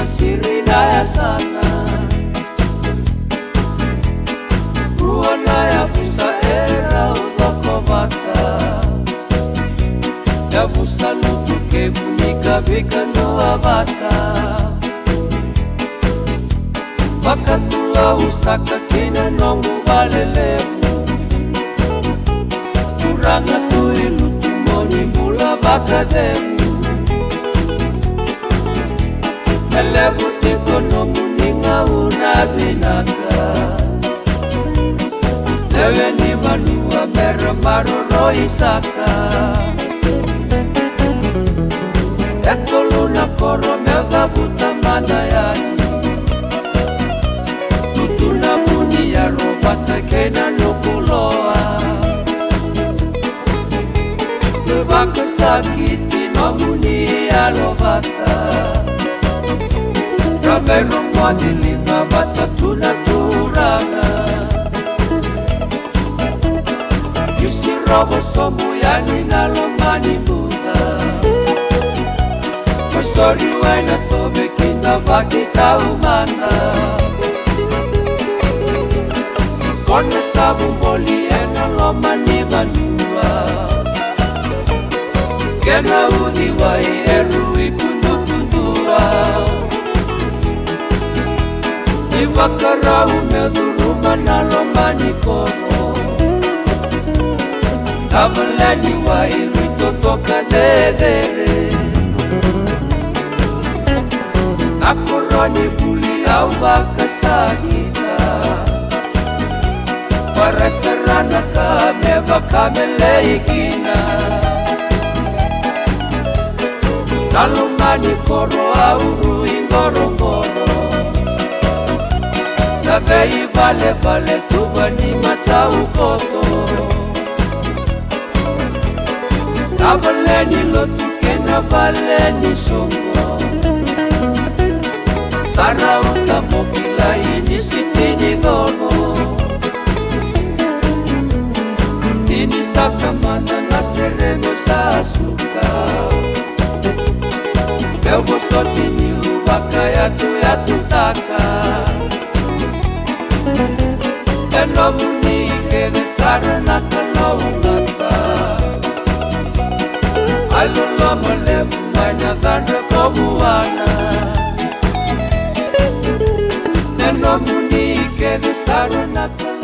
sirina ya sana ruana ya busa era udoko bata ya busa lutu ke bunika bekano abata makatula usaka kina nongu valelevu kuranga tu ilutu moni mula bakademu elebu tiko nongu ninga unabinaka lewe ni manua mera maroro isaka etoluna koro melda buta manayani tutuna muni ya robata kena nukuloa lubaka sakiti nomuni ya robata Rabeno mwadilima bata tunaturana Yusi robo somu yani nalomani muda Masori waina tobe kinda bakita umana Kone sabu moli ena lomani manua Kena udi wai eru ikundukundua Iwakara umeduruma nalomani kono Namalani wairu totoka dedere Nakoroni buli au bakasakita Parasarana kame bakameleikina Nalomani koro au ruingorongoro Nabei vale vale tuba ni matau koto Nabaleni lotu kena baleni songo Sara uta mobila ini sitini dono Ini sakamana na sereno sasuka Bebo sotini ubaka ya tutaka Eno munike de sarana kalawungata Alulama lemu manya danda komuana Eno munike de sarana kalawungata